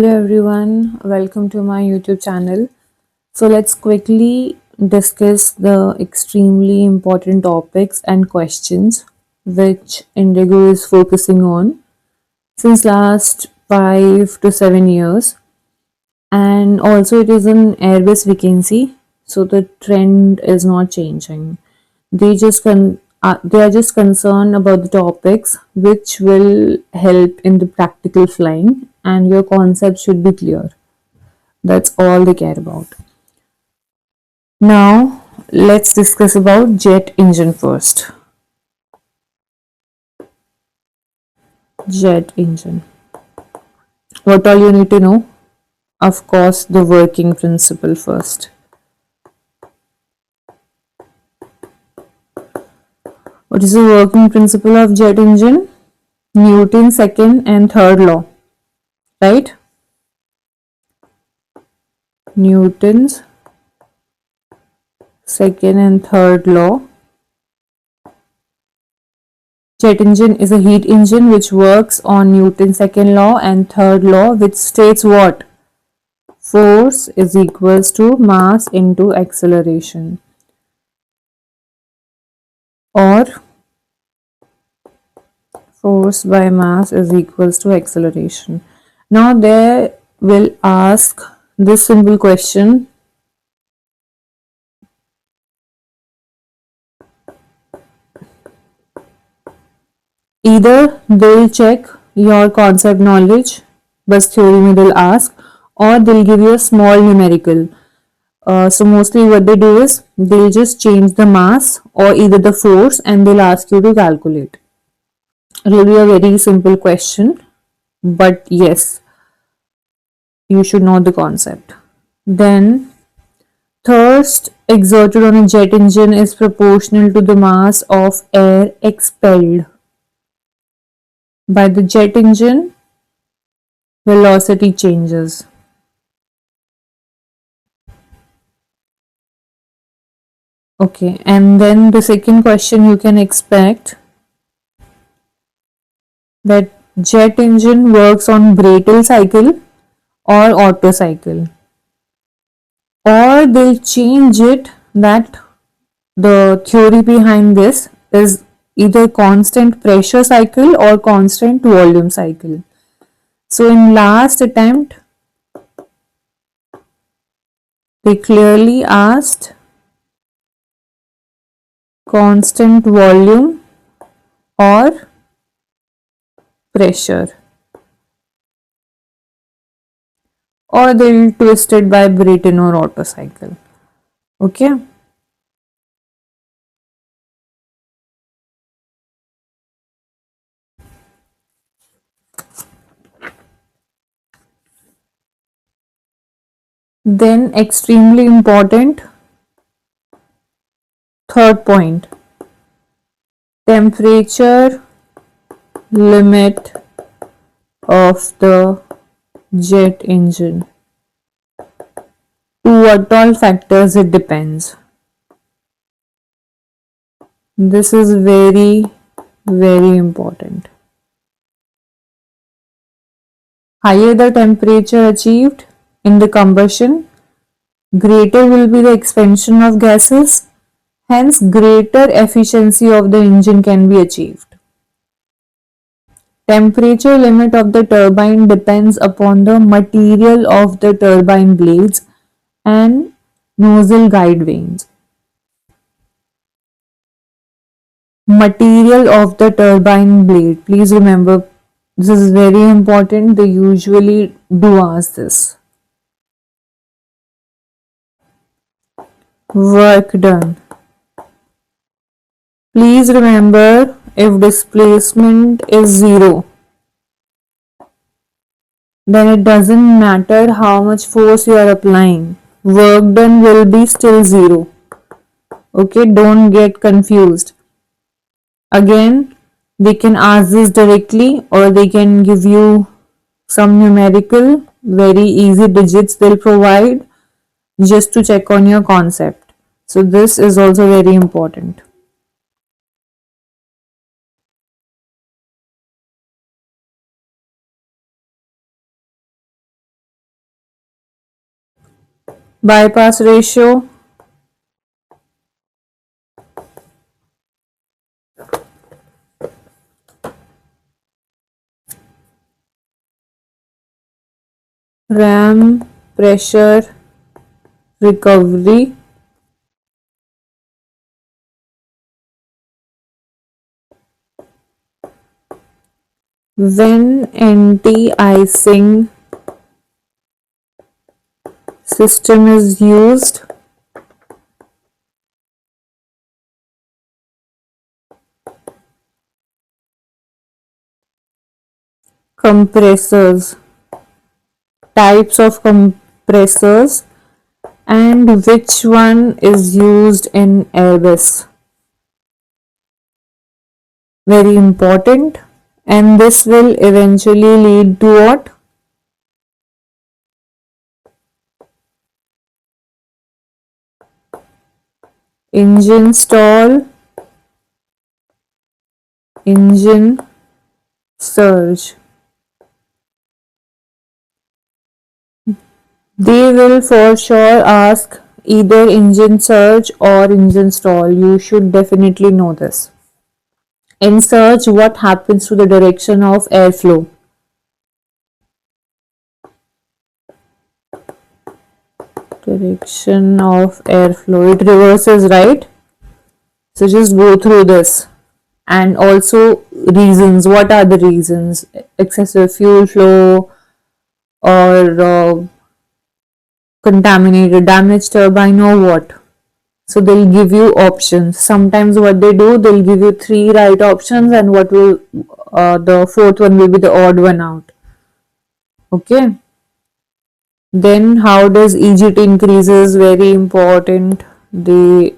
Hello everyone, welcome to my YouTube channel. So let's quickly discuss the extremely important topics and questions which Indigo is focusing on since last 5 to 7 years, and also it is an airbus vacancy, so the trend is not changing. They are just concerned about the topics which will help in the practical flying, and your concept should be clear. That's all they care about. Now, let's discuss about jet engine first. Jet engine. What all you need to know? Of course, the working principle first. What is the working principle of jet engine? Newton's second and third law, right? Newton's second and third law. Jet engine is a heat engine which works on Newton's second law and third law, which states what? Force is equals to mass into acceleration, or force by mass is equals to acceleration. Now they will ask this simple question. Either they'll check your concept knowledge, bus theory में they'll ask, or they'll give you a small numerical. So mostly what they do is they'll just change the mass or either the force, and they'll ask you to calculate. It will be a very simple question, but yes, you should know the concept. Then, thrust exerted on a jet engine is proportional to the mass of air expelled by the jet engine. Velocity changes. Okay, and then the second question you can expect that jet engine works on Brayton cycle or Otto cycle, or they'll change it that the theory behind this is either constant pressure cycle or constant volume cycle. So in last attempt they clearly asked constant volume or pressure, or they'll twist it by Brayton or Otto cycle. Okay. Then extremely important third point, temperature limit of the jet engine. To what all factors it depends. This is very, very important. Higher the temperature achieved in the combustion, greater will be the expansion of gases, hence greater efficiency of the engine can be achieved. Temperature limit of the turbine depends upon the material of the turbine blades and nozzle guide vanes. Material of the turbine blade. Please remember, this is very important. They usually do ask this. Work done. Please remember, if displacement is 0, then it doesn't matter how much force you are applying. Work done will be still 0. Okay, don't get confused. Again, they can ask this directly, or they can give you some numerical, very easy digits they'll provide just to check on your concept. So this is also very important. bypass ratio, RAM, pressure, recovery, when anti-icing system is used, compressors, types of compressors, and which one is used in Airbus. Very important. And this will eventually lead to what? Engine stall, engine surge. They will for sure ask either engine surge or engine stall. You should definitely know this. In surge, what happens to the direction of airflow? Direction of airflow. It reverses, right? So just go through this. And also reasons. What are the reasons? Excessive fuel flow or contaminated damaged turbine or what? So they'll give you options. Sometimes what they do, they'll give you three right options, and what will the fourth one will be the odd one out. Okay. Then how does EGT increases? Very important. They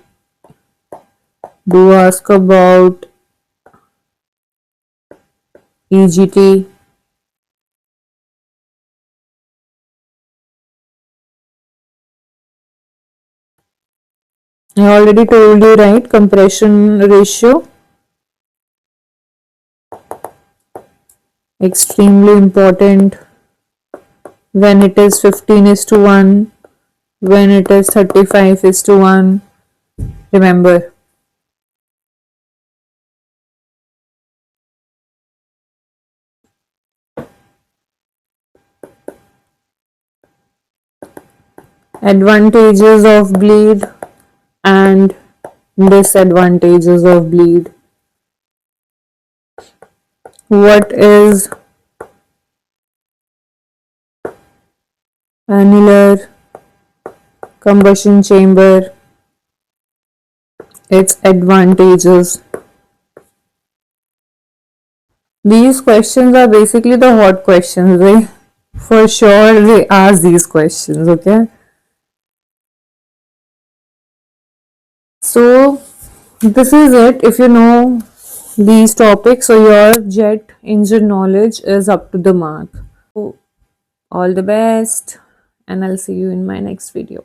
do ask about EGT. I already told you, right? Compression ratio. Extremely important when it is 15 is to 1, when it is 35 is to 1. Remember. Advantages of bleed and disadvantages of bleed. What is annular combustion chamber? Its advantages. These questions are basically the hot questions, right? For sure they ask these questions, okay? So this is it. If you know these topics, so your jet engine knowledge is up to the mark. So all the best, and I'll see you in my next video.